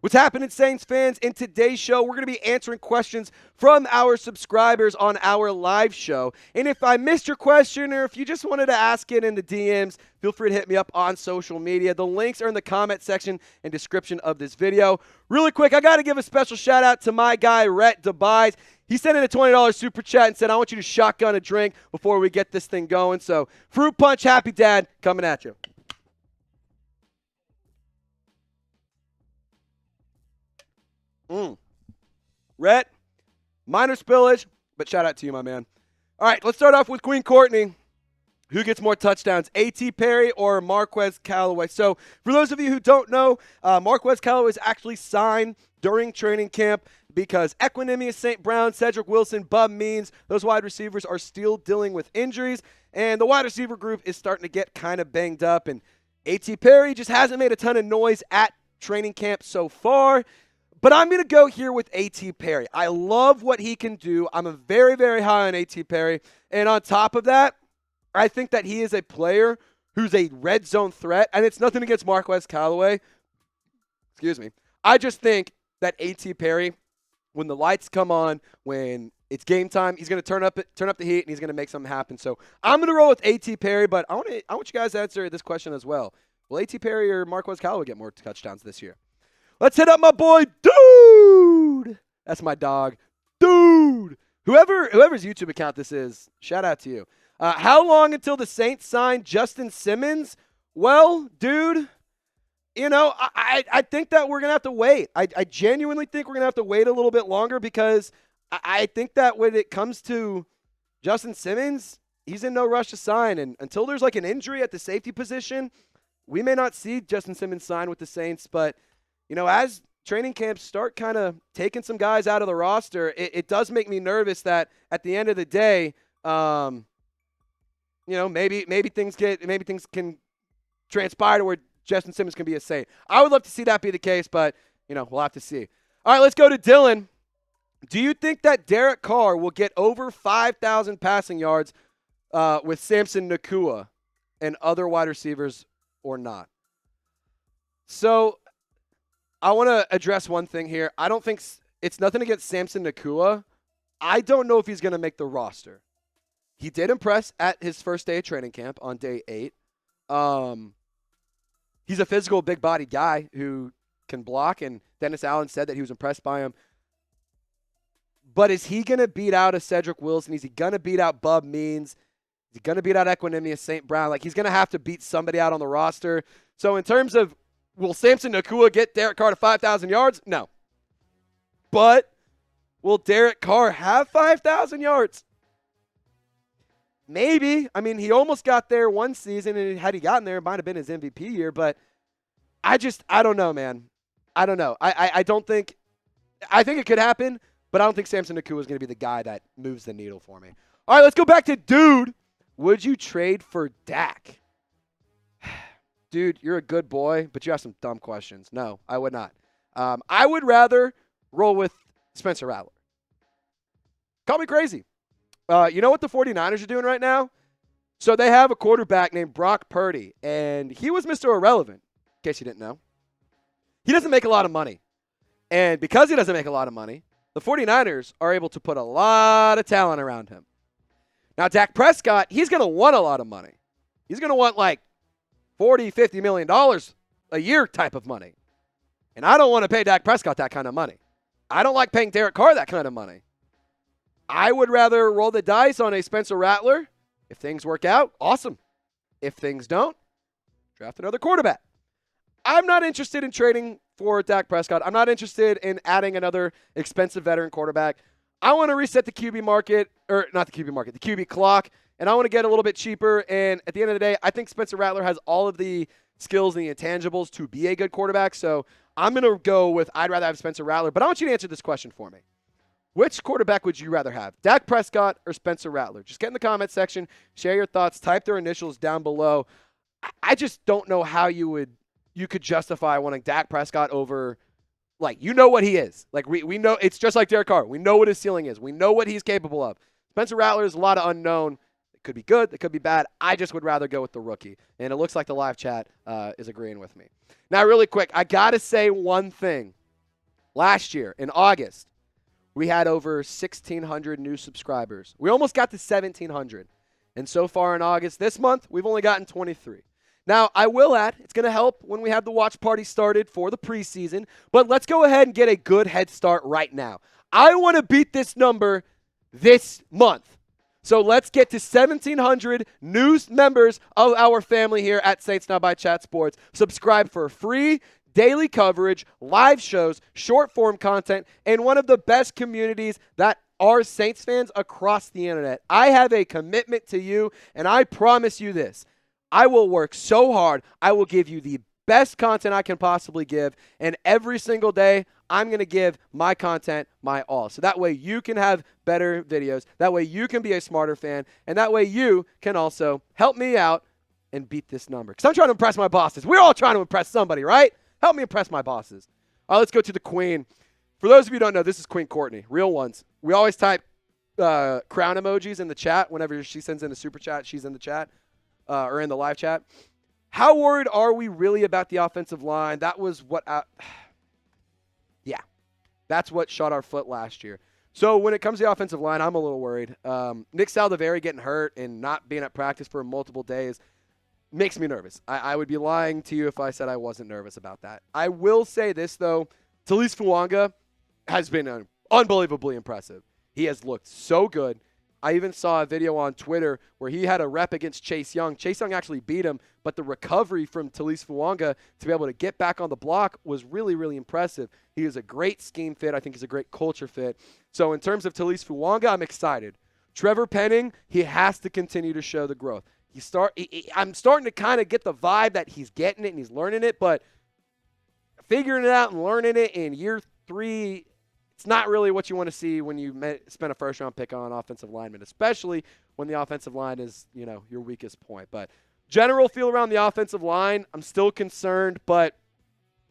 What's happening, Saints fans? In today's show, we're going to be answering questions from our subscribers on our live show. And if I missed your question or if you just wanted to ask it in the DMs, feel free to hit me up on social media. The links are in the comment section and description of this video. Really quick, I got to give a special shout out to my guy, Rhett DeBise. He sent in a $20 super chat and said, I want you to shotgun a drink before we get this thing going. So, Fruit Punch, Happy Dad, coming at you. Rhett, minor spillage, but shout out to you, my man. All right, let's start off with Queen Courtney. Who gets more touchdowns, A.T. Perry or Marquez Callaway? So for those of you who don't know, Marquez Callaway is actually signed during training camp because Equanimous St. Brown, Cedric Wilson, Bub Means, those wide receivers are still dealing with injuries, and the wide receiver group is starting to get kind of banged up, and A.T. Perry just hasn't made a ton of noise at training camp so far. But I'm going to go here with A.T. Perry. I love what he can do. I'm a very, very high on A.T. Perry. And on top of that, I think that he is a player who's a red zone threat. And it's nothing against Marquez Callaway. Excuse me. I just think that A.T. Perry, when the lights come on, when it's game time, he's going to turn up the heat, and he's going to make something happen. So I'm going to roll with A.T. Perry, but I want you guys to answer this question as well. Will A.T. Perry or Marquez Callaway get more touchdowns this year? Let's hit up my boy, Dude. That's my dog, Dude. Whoever's YouTube account this is, shout out to you. How long until the Saints sign Justin Simmons? Well, Dude, you know, I think that we're going to have to wait. I genuinely think we're going to have to wait a little bit longer because I think that when it comes to Justin Simmons, he's in no rush to sign. And until there's like an injury at the safety position, we may not see Justin Simmons sign with the Saints, but you know, as training camps start kind of taking some guys out of the roster, it does make me nervous that at the end of the day, you know, maybe things can transpire to where Justin Simmons can be a Saint. I would love to see that be the case, but you know, we'll have to see. All right, let's go to Dallin. Do you think that Derek Carr will get over 5,000 passing yards with Samson Nacua and other wide receivers or not? So I want to address one thing here. I don't think it's nothing against Samson Nacua. I don't know if he's going to make the roster. He did impress at his first day of training camp on day 8. He's a physical, big-bodied guy who can block, and Dennis Allen said that he was impressed by him. But is he going to beat out a Cedric Wilson? Is he going to beat out Bub Means? Is he going to beat out Equanimous St. Brown? Like, he's going to have to beat somebody out on the roster. So in terms of will Samson Nacua get Derek Carr to 5,000 yards? No. But will Derek Carr have 5,000 yards? Maybe. I mean, he almost got there one season, and had he gotten there, it might have been his MVP year. But I don't know, man. I don't know. I think it could happen, but I don't think Samson Nacua is going to be the guy that moves the needle for me. All right, let's go back to Dude. Would you trade for Dak? Dude, you're a good boy, but you have some dumb questions. No, I would not. I would rather roll with Spencer Rattler. Call me crazy. You know what the 49ers are doing right now? So they have a quarterback named Brock Purdy, and he was Mr. Irrelevant, in case you didn't know. He doesn't make a lot of money. And because he doesn't make a lot of money, the 49ers are able to put a lot of talent around him. Now, Dak Prescott, he's going to want a lot of money. He's going to want like $40, $50 million a year type of money. And I don't want to pay Dak Prescott that kind of money. I don't like paying Derek Carr that kind of money. I would rather roll the dice on a Spencer Rattler. If things work out, awesome. If things don't, draft another quarterback. I'm not interested in trading for Dak Prescott. I'm not interested in adding another expensive veteran quarterback. I want to reset the QB market, or not the QB market, the QB clock. And I want to get a little bit cheaper. And at the end of the day, I think Spencer Rattler has all of the skills and the intangibles to be a good quarterback. So I'm going to go with I'd rather have Spencer Rattler. But I want you to answer this question for me. Which quarterback would you rather have, Dak Prescott or Spencer Rattler? Just get in the comment section, share your thoughts, type their initials down below. I just don't know how you could justify wanting Dak Prescott over, like, you know what he is. Like, we know it's just like Derek Carr. We know what his ceiling is. We know what he's capable of. Spencer Rattler is a lot of unknown. It could be good. It could be bad. I just would rather go with the rookie. And it looks like the live chat is agreeing with me. Now, really quick, I got to say one thing. Last year, in August, we had over 1,600 new subscribers. We almost got to 1,700. And so far in August, this month, we've only gotten 23. Now, I will add, it's going to help when we have the watch party started for the preseason, but let's go ahead and get a good head start right now. I want to beat this number this month. So let's get to 1,700 new members of our family here at Saints Now by Chat Sports. Subscribe for free daily coverage, live shows, short-form content, and one of the best communities that are Saints fans across the internet. I have a commitment to you, and I promise you this. I will work so hard. I will give you the best content I can possibly give, and every single day, I'm going to give my content my all. So that way you can have better videos. That way you can be a smarter fan, and that way you can also help me out and beat this number. Because I'm trying to impress my bosses. We're all trying to impress somebody, right? Help me impress my bosses. All right, let's go to the queen. For those of you who don't know, this is Queen Courtney, real ones. We always type crown emojis in the chat. Whenever she sends in a super chat, she's in the chat or in the live chat. How worried are we really about the offensive line? That was what that's what shot our foot last year. So when it comes to the offensive line, I'm a little worried. Nick Saldiveri getting hurt and not being at practice for multiple days makes me nervous. I would be lying to you if I said I wasn't nervous about that. I will say this, though. Talise Fuanga has been unbelievably impressive. He has looked so good. I even saw a video on Twitter where he had a rep against Chase Young. Chase Young actually beat him, but the recovery from Talise Fuanga to be able to get back on the block was really, really impressive. He is a great scheme fit. I think he's a great culture fit. So in terms of Talise Fuanga, I'm excited. Trevor Penning, he has to continue to show the growth. I'm starting to kind of get the vibe that he's getting it and he's learning it, but figuring it out and learning it in year 3, it's not really what you want to see when you spend a first-round pick on an offensive lineman, especially when the offensive line is, your weakest point. But general feel around the offensive line, I'm still concerned, but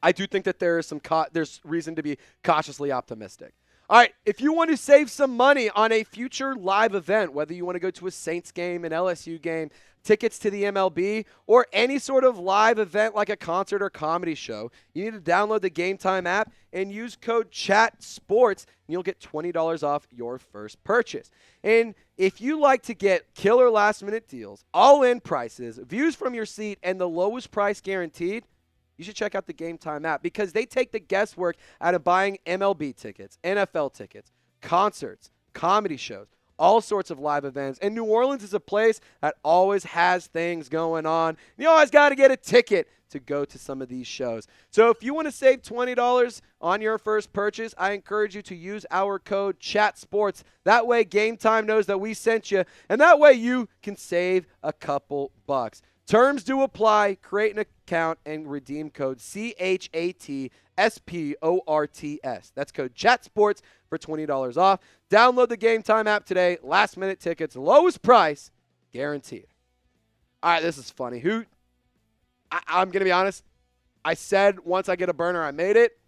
I do think that there's reason to be cautiously optimistic. All right, if you want to save some money on a future live event, whether you want to go to a Saints game, an LSU game, tickets to the MLB, or any sort of live event like a concert or comedy show, you need to download the Game Time app and use code CHATSPORTS, and you'll get $20 off your first purchase. And if you like to get killer last-minute deals, all-in prices, views from your seat, and the lowest price guaranteed, you should check out the Game Time app because they take the guesswork out of buying MLB tickets, NFL tickets, concerts, comedy shows, all sorts of live events. And New Orleans is a place that always has things going on. You always got to get a ticket to go to some of these shows. So if you want to save $20 on your first purchase, I encourage you to use our code CHATSPORTS. That way Game Time knows that we sent you, and that way you can save a couple bucks. Terms do apply. Create an account and redeem code CHATSPORTS. That's code CHATSPORTS for $20 off. Download the Game Time app today. Last-minute tickets, lowest price, guaranteed. All right, this is funny. I'm going to be honest. I said once I get a burner, I made it.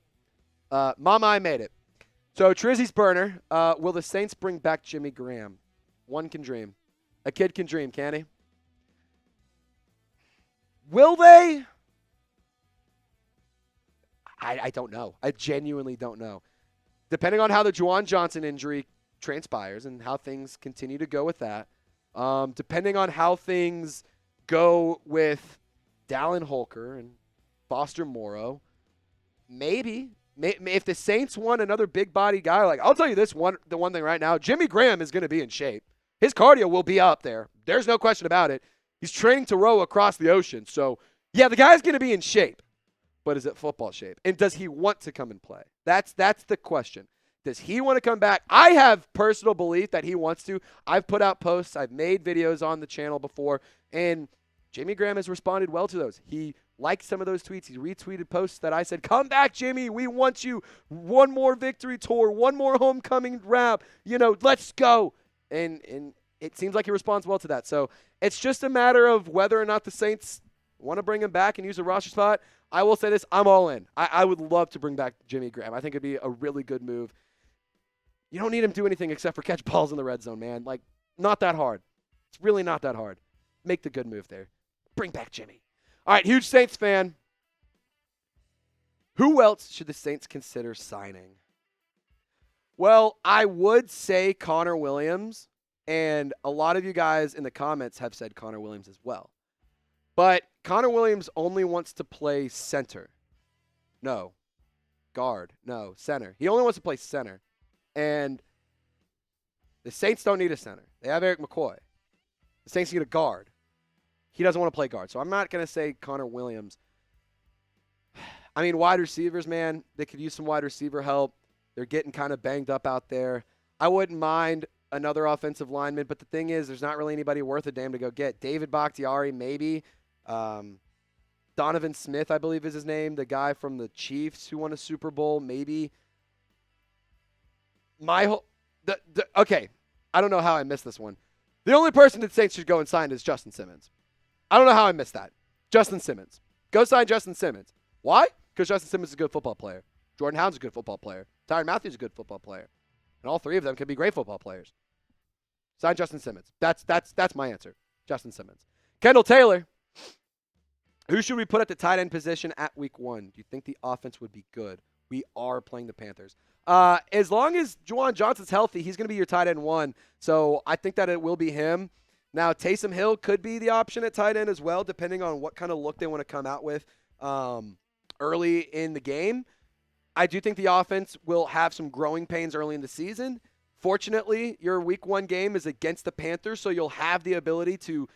Mama, I made it. So Trizzy's burner. Will the Saints bring back Jimmy Graham? One can dream. A kid can dream, can he? Will they? I don't know. I genuinely don't know. Depending on how the Juwan Johnson injury transpires and how things continue to go with that, depending on how things go with Dallin, Holker and Foster Moreau, maybe if the Saints want another big body guy, like I'll tell you the one thing right now, Jimmy Graham is going to be in shape. His cardio will be up there. There's no question about it. He's training to row across the ocean. So, yeah, the guy's going to be in shape. But is it football shape? And does he want to come and play? That's the question. Does he want to come back? I have personal belief that he wants to. I've put out posts. I've made videos on the channel before. And Jimmy Graham has responded well to those. He liked some of those tweets. He retweeted posts that I said, come back, Jimmy. We want you. One more victory tour. One more homecoming rap. Let's go. And it seems like he responds well to that. So it's just a matter of whether or not the Saints want to bring him back and use a roster spot. I will say this, I'm all in. I would love to bring back Jimmy Graham. I think it'd be a really good move. You don't need him to do anything except for catch balls in the red zone, man. Like, not that hard. It's really not that hard. Make the good move there. Bring back Jimmy. All right, huge Saints fan. Who else should the Saints consider signing? Well, I would say Connor Williams, and a lot of you guys in the comments have said Connor Williams as well. But Connor Williams only wants to play center. No. Guard. No. Center. He only wants to play center. And the Saints don't need a center. They have Eric McCoy. The Saints need a guard. He doesn't want to play guard. So I'm not going to say Connor Williams. I mean, wide receivers, man, they could use some wide receiver help. They're getting kind of banged up out there. I wouldn't mind another offensive lineman, but the thing is, there's not really anybody worth a damn to go get. David Bakhtiari, maybe. Donovan Smith, I believe is his name, the guy from the Chiefs who won a Super Bowl, maybe. Okay, I don't know how I missed this one. The only person that Saints should go and sign is Justin Simmons. I don't know how I missed that. Justin Simmons. Go sign Justin Simmons. Why? Because Justin Simmons is a good football player. Jordan Howard's a good football player. Tyrann Mathieu is a good football player. And all three of them can be great football players. Sign Justin Simmons. That's my answer. Justin Simmons. Kendall Taylor. Who should we put at the tight end position at week 1? Do you think the offense would be good? We are playing the Panthers. As long as Juwan Johnson's healthy, he's going to be your tight end 1. So I think that it will be him. Now, Taysom Hill could be the option at tight end as well, depending on what kind of look they want to come out with early in the game. I do think the offense will have some growing pains early in the season. Fortunately, your week 1 game is against the Panthers, so you'll have the ability to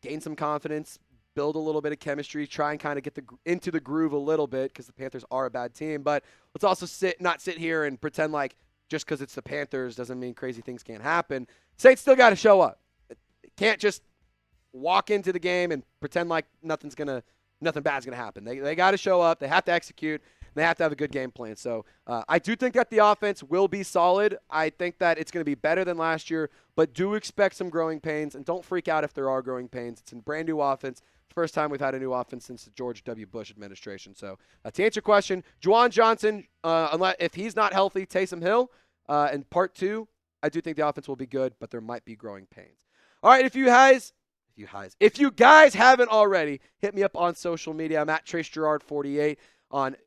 gain some confidence, build a little bit of chemistry, try and kind of get into the groove a little bit because the Panthers are a bad team. But let's also not sit here and pretend like just because it's the Panthers doesn't mean crazy things can't happen. Saints still got to show up. Can't just walk into the game and pretend like nothing bad's gonna happen. They got to show up. They have to execute. They have to have a good game plan. So I do think that the offense will be solid. I think that it's going to be better than last year, but do expect some growing pains. And don't freak out if there are growing pains. It's a brand new offense. First time we've had a new offense since the George W. Bush administration. So to answer your question, Juwan Johnson, if he's not healthy, Taysom Hill. And part 2, I do think the offense will be good, but there might be growing pains. All right, if you guys haven't already, hit me up on social media. I'm at TraceGerard48 on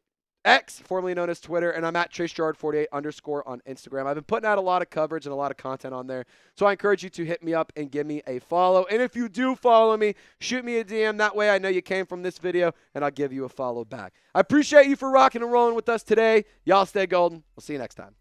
X, formerly known as Twitter, and I'm at TraceGerard48_ on Instagram. I've been putting out a lot of coverage and a lot of content on there, so I encourage you to hit me up and give me a follow. And if you do follow me, shoot me a DM. That way I know you came from this video, and I'll give you a follow back. I appreciate you for rocking and rolling with us today. Y'all stay golden. We'll see you next time.